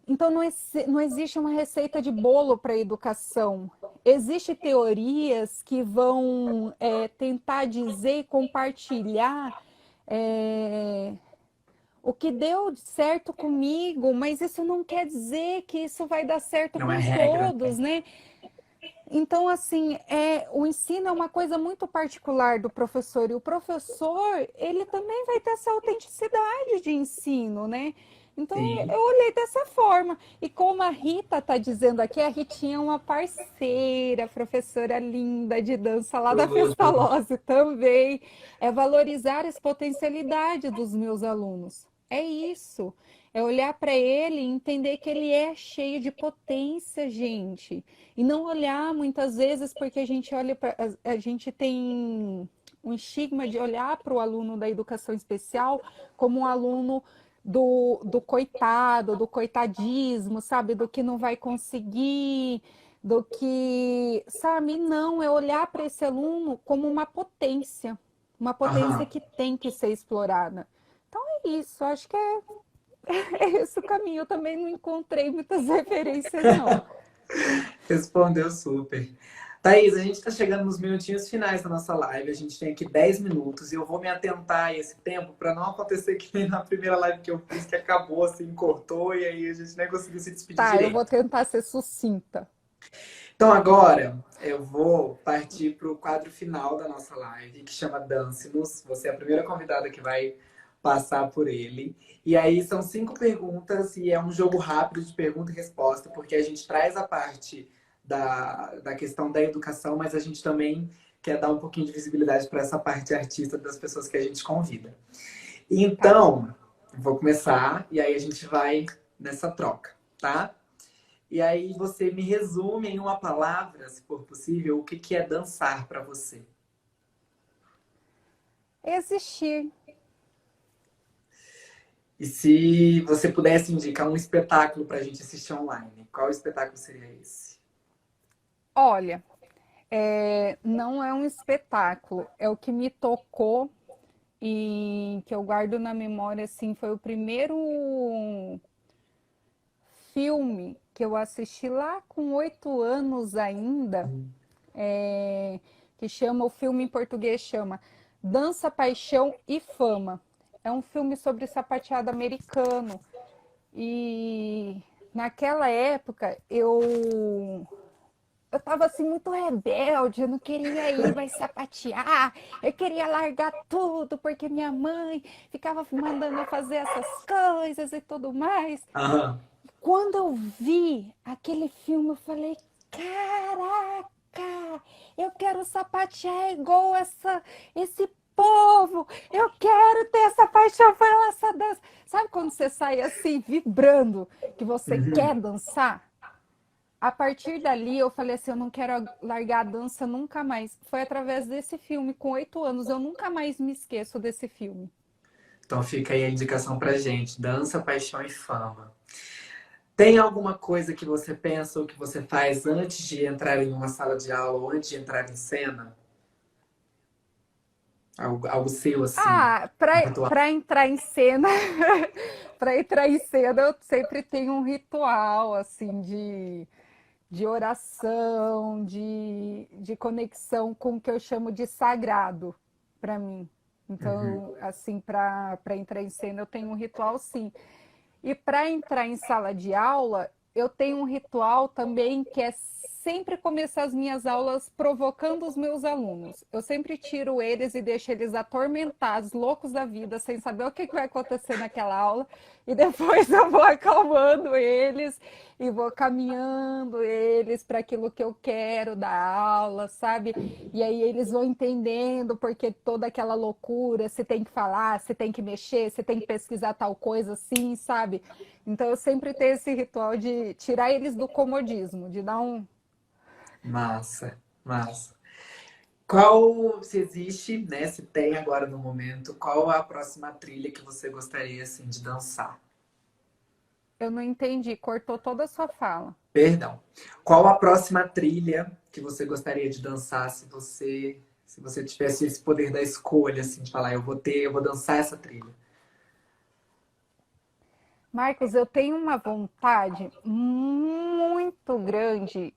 Então não existe uma receita de bolo para a educação. Existem teorias que vão tentar dizer e compartilhar o que deu certo comigo, mas isso não quer dizer que isso vai dar certo Não é com regra, todos, né? né? Então, assim, o ensino é uma coisa muito particular do professor, e o professor, ele também vai ter essa autenticidade de ensino, né? Então, Sim. eu olhei dessa forma. E como a Rita está dizendo aqui, a Ritinha é uma parceira, professora linda de dança lá da Tudo. Festalozzi também. É valorizar as potencialidades dos meus alunos. É isso. É olhar para ele e entender que ele é cheio de potência, gente. E não olhar muitas vezes porque a gente olha para a gente tem um estigma de olhar para o aluno da educação especial como um aluno do coitado, do coitadismo, sabe? Do que não vai conseguir, do que, sabe? Não, é olhar para esse aluno como uma potência Aham. que tem que ser explorada. Então é isso, acho que é esse o caminho. Eu também não encontrei muitas referências, não. Respondeu super. Thaís, a gente está chegando nos minutinhos finais da nossa live. A gente tem aqui 10 minutos e eu vou me atentar a esse tempo para não acontecer que nem na primeira live que eu fiz, que acabou assim, cortou e aí a gente nem conseguiu se despedir Tá, eu vou direito. tentar ser sucinta. Então agora eu vou partir para o quadro final da nossa live, que chama Dance-nos. Você é a primeira convidada que vai passar por ele. E aí são 5 perguntas e é um jogo rápido de pergunta e resposta, porque a gente traz a parte da questão da educação, mas a gente também quer dar um pouquinho de visibilidade para essa parte artista das pessoas que a gente convida. Tá. Então, vou começar e aí a gente vai nessa troca, tá? E aí você me resume em uma palavra, se for possível, o que que é dançar para você. Existir. E se você pudesse indicar um espetáculo para a gente assistir online, qual espetáculo seria esse? Olha, não é um espetáculo, é o que me tocou e que eu guardo na memória, assim, foi o primeiro filme que eu assisti lá com 8 anos ainda, que chama, o filme em português chama Dança, Paixão e Fama. É um filme sobre sapateado americano. E naquela época eu tava assim muito rebelde, eu não queria ir mais sapatear, eu queria largar tudo, porque minha mãe ficava mandando eu fazer essas coisas e tudo mais. Aham. Quando eu vi aquele filme, eu falei, caraca, eu quero sapatear igual esse povo, eu quero ter essa paixão pela essa dança. Sabe quando você sai assim, vibrando, que você quer Uhum. dançar? A partir dali, eu falei assim, eu não quero largar a dança nunca mais. Foi através desse filme, com 8 anos, eu nunca mais me esqueço desse filme. Então fica aí a indicação pra gente. Dança, paixão e fama. Tem alguma coisa que você pensa ou que você faz antes de entrar em uma sala de aula ou antes de entrar em cena? Algo seu, assim, Ah, um ritual. para entrar em cena, para entrar em cena, eu sempre tenho um ritual assim de oração, de conexão com o que eu chamo de sagrado para mim. Uhum. Então, assim, para entrar em cena, eu tenho um ritual sim. E para entrar em sala de aula, eu tenho um ritual também que é sempre começar as minhas aulas provocando os meus alunos. Eu sempre tiro eles e deixo eles atormentados, loucos da vida, sem saber o que vai acontecer naquela aula. E depois eu vou acalmando eles e vou caminhando eles para aquilo que eu quero da aula, sabe? E aí eles vão entendendo porque toda aquela loucura, se tem que falar, se tem que mexer, se tem que pesquisar tal coisa assim, sabe? Então eu sempre tenho esse ritual de tirar eles do comodismo, de dar um. Massa, massa. Qual, se existe, né? Se tem agora no momento, qual a próxima trilha que você gostaria, assim, de dançar? Eu não entendi, cortou toda a sua fala. Perdão. Qual a próxima trilha que você gostaria de dançar se você tivesse esse poder da escolha, assim, de falar, eu vou dançar essa trilha? Marcos, eu tenho uma vontade muito grande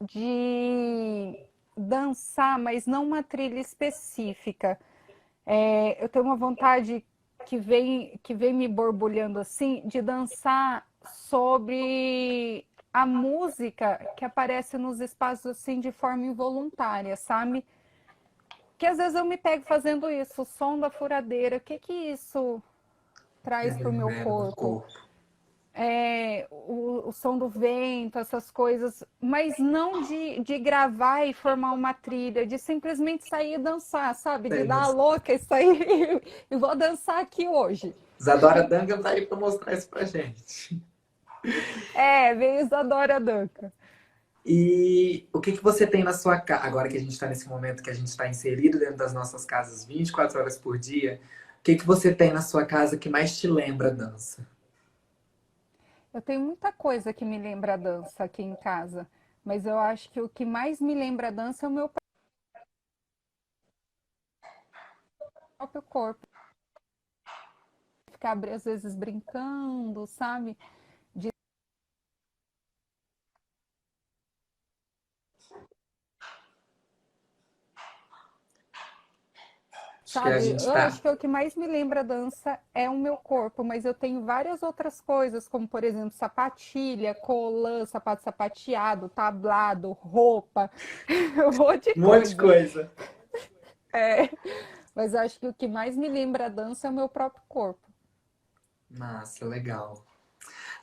de dançar, mas não uma trilha específica. Eu tenho uma vontade que vem me borbulhando assim, de dançar sobre a música que aparece nos espaços assim de forma involuntária, sabe? Que às vezes eu me pego fazendo isso, o som da furadeira, o que que isso traz para o meu Libera no corpo? corpo. O som do vento, essas coisas, mas não de gravar e formar uma trilha, de simplesmente sair e dançar, sabe? De dar a Tênis. louca e sair e vou dançar aqui hoje. Isadora Duncan tá aí pra mostrar isso pra gente. Veio Isadora Duncan. E o que que você tem na sua casa, agora que a gente está nesse momento que a gente está inserido dentro das nossas casas 24 horas por dia, o que que você tem na sua casa que mais te lembra a dança? Eu tenho muita coisa que me lembra a dança aqui em casa, mas eu acho que o que mais me lembra a dança é o meu próprio corpo. Ficar às vezes brincando, sabe? De Acho que a Sabe, gente eu acho tá. que o que mais me lembra a dança é o meu corpo, mas eu tenho várias outras coisas, como por exemplo, sapatilha, colã, sapato sapateado, tablado, roupa, um monte de Um monte de coisa. coisa. Mas eu acho que o que mais me lembra a dança é o meu próprio corpo. Massa, legal.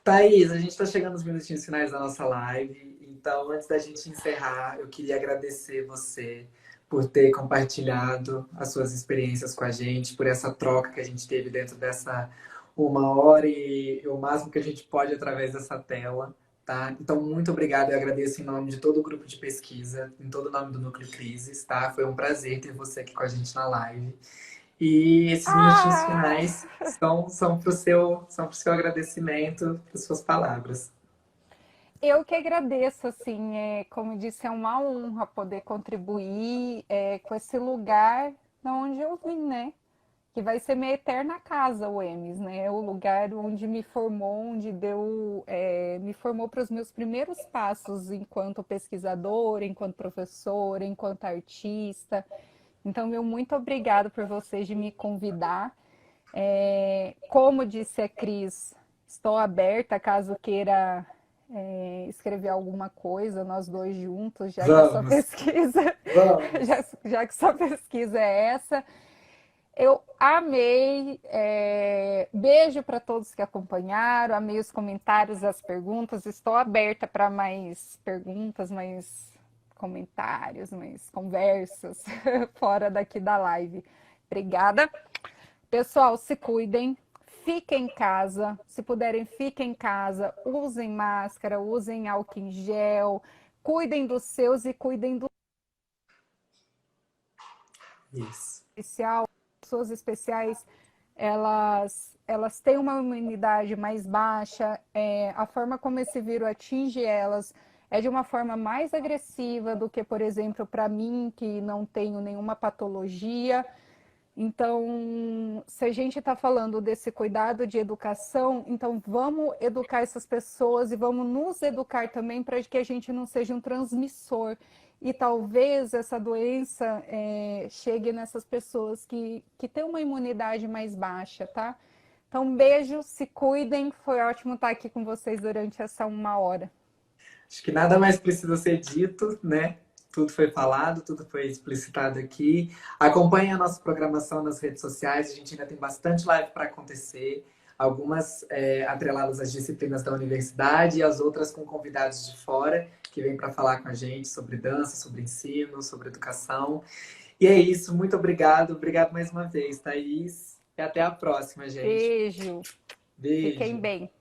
Thaís, a gente está chegando nos minutinhos finais da nossa live. Então, antes da gente encerrar, eu queria agradecer você por ter compartilhado as suas experiências com a gente, por essa troca que a gente teve dentro dessa 1 hora e o máximo que a gente pode através dessa tela, tá? Então, muito obrigado. Eu agradeço em nome de todo o grupo de pesquisa, em todo o nome do Núcleo Crises, tá? Foi um prazer ter você aqui com a gente na live. E esses minutinhos Ah! finais são pro seu agradecimento, para suas palavras. Eu que agradeço, assim, como eu disse, é uma honra poder contribuir com esse lugar de onde eu vim, né? que vai ser minha eterna casa, o EMES, né? É o lugar onde me formou, me formou para os meus primeiros passos enquanto pesquisadora, enquanto professora, enquanto artista. Então, meu muito obrigado por vocês de me convidar. Como disse a Cris, estou aberta caso queira escrever alguma coisa, nós dois juntos, já que a sua Vamos, pesquisa, vamos. já que sua pesquisa é essa. Eu amei. Beijo para todos que acompanharam, amei os comentários, as perguntas. Estou aberta para mais perguntas, mais comentários, mais conversas fora daqui da live. Obrigada. Pessoal, se cuidem, fiquem em casa. Se puderem, fiquem em casa. Usem máscara, usem álcool em gel. Cuidem dos seus e cuidem do Isso. especial. Pessoas especiais, elas têm uma imunidade mais baixa, a forma como esse vírus atinge elas é de uma forma mais agressiva do que, por exemplo, para mim, que não tenho nenhuma patologia. Então, se a gente está falando desse cuidado de educação, então vamos educar essas pessoas e vamos nos educar também para que a gente não seja um transmissor. E talvez essa doença chegue nessas pessoas que têm uma imunidade mais baixa, tá? Então, um beijo, se cuidem. Foi ótimo estar aqui com vocês durante essa 1 hora. Acho que nada mais precisa ser dito, né? Tudo foi falado, tudo foi explicitado aqui. Acompanhe a nossa programação nas redes sociais, a gente ainda tem bastante live para acontecer. Algumas atreladas às disciplinas da universidade e as outras com convidados de fora que vêm para falar com a gente sobre dança, sobre ensino, sobre educação. E é isso, muito obrigado. Obrigado mais uma vez, Thaís. E até a próxima, gente. Beijo. Fiquem Beijo. bem.